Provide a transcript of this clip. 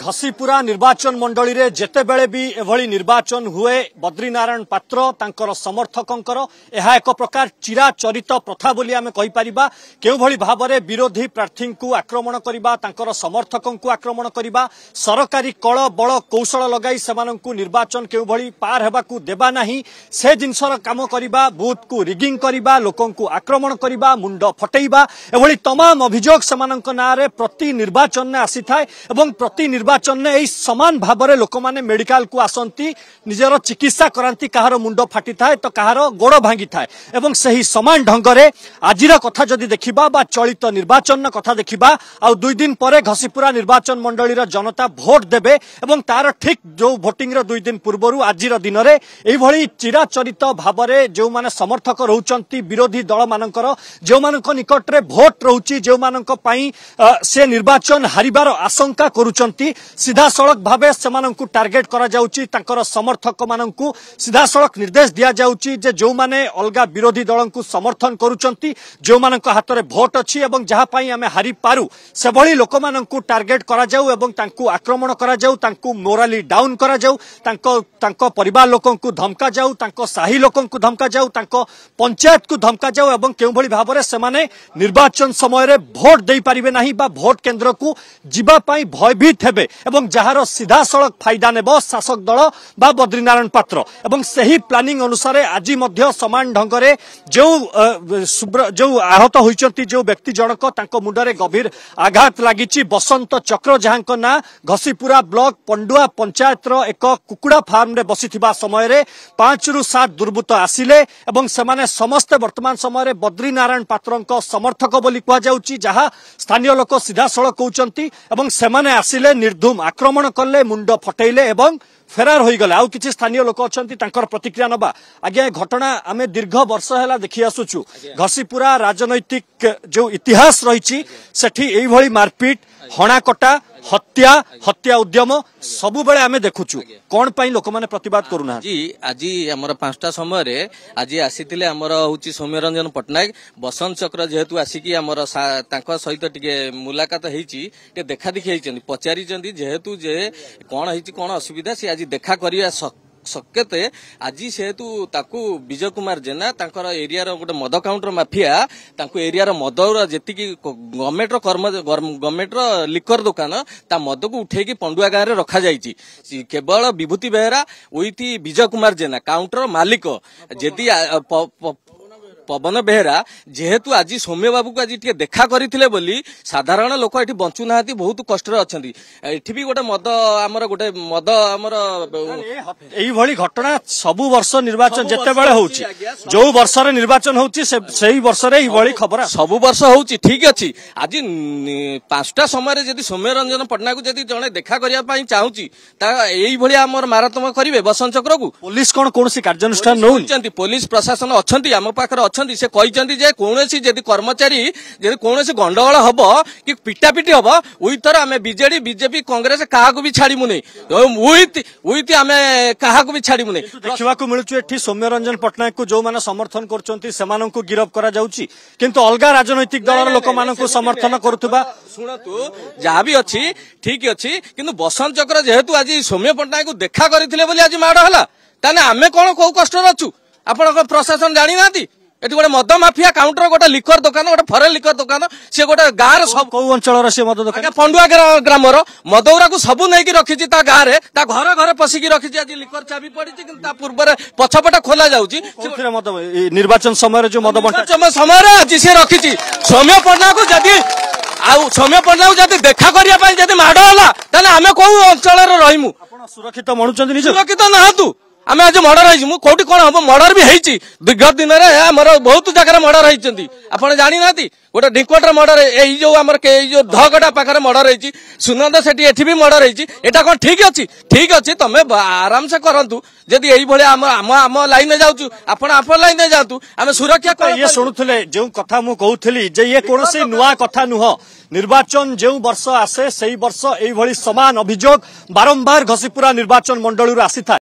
घसीपुरा निर्वाचन मंडली रे जेतेबेले भी एभली निर्वाचन हुए बद्रीनारायण पात्र तांकर समर्थकंकर यह एक प्रकार चिराचरित प्रथा बोली आमे कहि परिबा। केउ भली भाबरे विरोधी प्रार्थी को आक्रमण करिबा, तांकर समर्थकं को आक्रमण करिबा, सरकारी कळ बळ कौशल लगाई सेमानंकु निर्वाचन केउ भली पार हेबाकू देबा नाही, से जिनसर काम करिबा, बूथ को रिगिंग करिबा, लोकंकु आक्रमण करिबा, मुंड फटेइबा, एभली तमाम अभियोग सेमानंक नारे प्रति निर्वाचन ने आसी थाए एवं प्रति निर्वाचन ने समान भाव में लोक मैंने मेडिकल को आसती निजर चिकित्सा कराती, कहार मुंड फाटी थाए तो कहार गोड़ भांगी थाए एवं सही समान ढंग से आजिर कथा जदि देखिबा बा चलित निर्वाचन कथा देखिबा आ 2 दिन पर घसीपुरा निर्वाचन मंडली जनता भोट देबे एवं तार ठीक जो भोटिंग 2 दिन पूर्व आजिर दिन में यही चिराचरित भाव में जो माने समर्थक रहउचंती विरोधी दल मानकर जो मानक निकट रे भोट रहउची जो मानक पई से निर्वाचन हारिबार आशंका करुचंती सीधा सड़क भावे सेमानंकु टार्गेट करा जाउची, तांकर समर्थक मानंकु सीधा सड़क निर्देश दिया जाउची जे जो माने अलगा विरोधी दलंकु समर्थन करुचंती, जो मानक हाथ रे भोट अछि एवं जहा पई आमे हारि पारू से भली लोक मानंकु टार्गेट करा जाउ एवं तांकु आक्रमण करा जाउ, तांकु मोराली डाउन करा जाउ, तांको परिवार लोकंकु धमका जाउ, तांको साही लोकंकु धमका जाउ, तांको पंचायत को धमका जाउ एवं केउ भली भाबरे सेमाने निर्वाचन समय रे भोट देई परिबे नाही बा भोट केंद्र को जीवा पाई भयभीत हेबे एवं जहार सीधा सड़क फायदा नेब शासक दल बा बद्रीनारायण पात्र एवं सही प्लानिंग अनुसार आज मध्य समान ढंग से जो आहत होइचंती जो व्यक्ति जनक तांको मुंडरे गभीर आघात लागिची बसंत चक्र जहांक ना घसीपुरा ब्लॉक पंडुआ पंचायत रो एक कुकुड़ा फार्म रे बसिथिबा समय रे 5 रु 7 दुर्बृत्त आसिले एवं सेमाने समस्त वर्तमान समय रे बद्रीनारायण पात्रंक समर्थक बोली कुआ जाउची, जहा स्थानीय लोक सीधा सड़क कहउचंती एवं सेमाने आसिले निर्धूम आक्रमण कले, मुंड फटेइले एवं फेरार हो गले। आउ किछि स्थानीय लोक अछंती तांकर प्रतिक्रिया नबा। आगे घटना आमे दीर्घ वर्ष हैला देखि आसुछु, घसीपुरा राजनैतिक जो इतिहास रहिछि सेठी एई भली मारपीट हणाकटा हत्या उद्यम सबु बेले आमे देखुछु, कोन पई लोक माने प्रतिवाद करूना जी। आज हमर 5टा समय रे आज आसीतिले हमर होची सौम्यरंजन पटनायक बसंत चक्र जेहेतु आसिकी हमर तांको सहित टिके मुलाकात हेची टे देखा देखि हेचंदी पचारि चंदी जेहेतु जे कोन हेची कोन असुविधा से आज देखा करिया सकेते आज सेहेतु ताकू विजय कुमार जेना तांकर एरिया रो गोटे मद काउंटर माफिया तांकू एरिया रो मदर जेतिकी गवर्नमेंट रो गवर्नमेंट रो लिकर दुकान ता मद को उठेकी पंडुआ गाँव रे रखा जाइची। केवल विभूति बेहरा उइथी विजय कुमार जेना काउंटर मालिक जेदी पवन बेहरा जेहेतु आज सौम्य बाबू को आज टिके देखा करथिले बोली साधारण लोक एठी बंचु नाहाती, बहुत कष्ट रे अछंती। एठी भी गोटे मद हमर एई भली घटना सबु वर्ष निर्वाचन जेते बेले होउची, जो वर्ष रे निर्वाचन होउची सेही वर्ष रे एई भली खबर सबु वर्ष होउची। ठीक अछि, आज 5टा समय रे जदी सौम्यरंजन पटनायक जदी जणे देखा करिया पई चाहूची ता एई भली हमर मारात्मक करिवे बसंत चक्र को पुलिस कोन कोनसी कार्यानुष्ठान नउचंती, पुलिस प्रशासन अछंती हम पाखर से कहिचंती जे कोनोसी जदी कर्मचारी जदी कोनोसी गंडगोल हबो कि पिटापिटी हबो उई तरह हमें बीजेडी बीजेपी कांग्रेस काहाकू भी छाड़ीमु नै, उइति हमें काहाकू भी छाड़ीमु नै। देखिबा को मिलुछु एठी सौम्यरंजन पटनायक को जो माने समर्थन करचंती सेमानंकु गिरफ करा जाउची, किंतु अलगा राजनैतिक दलर लोक मानंकु समर्थन करथुबा सुनतु जहा भी अछि ठीक अछि, किंतु बसंत चक्र जेहेतु आज सौम्य पटनायक को देखा करथिले बोली आज माड हला ताने हमें कोन को कष्ट रछु आपण प्रशासन जानि नाती। एटी गोटे मद माफिया काउंटर गोटे लिकर दुकान गोटे फरेन लिकर दुकान से गोटे गाँव सब कौ अंचल से मद दुकान पंडुआ ग्रामर मदौरा को सबू नहीं रखी गाँव में ता घर घर पशिकी रखी आज लिकर चाबी पड़ी कि पूर्व पछपटा खोला जाऊँगी निर्वाचन समय जो मद समय आज सी रखी सौम्य पटनायक जदि आउ सौम्य पटनायक जदि देखा करने जदि माड़ है आम कौ अंचल रहीमु सुरक्षित मणुचंदी सुरक्षित नाहतु आमे आज मर्डर होइछि कोठी कोन हम मर्डर भी हेछि दीर्घ दिन रे हमर बहुत जगह मर्डर हेचंती आपण जानि नाती गोटे ढिकोटर मर्डर एई जो हमर के जो धगडा पाखरे मर्डर हेछि सुनंद सेठी एठी भी मर्डर हेछि एटा कोन ठीक अछि तमे आराम से करंतु जदी एई भले हम लाइन में जाउछु आपण लाइन में जातु आमे सुरक्षा कर ये सुनुथले जो कथा मु कहउथली जे ये कोनोसी नुवा कथा नुह निर्वाचन जो वर्ष आसे सेही वर्ष एई भली समान अभियोग बारंबार घसीपुरा निर्वाचन मंडली रो आसी था।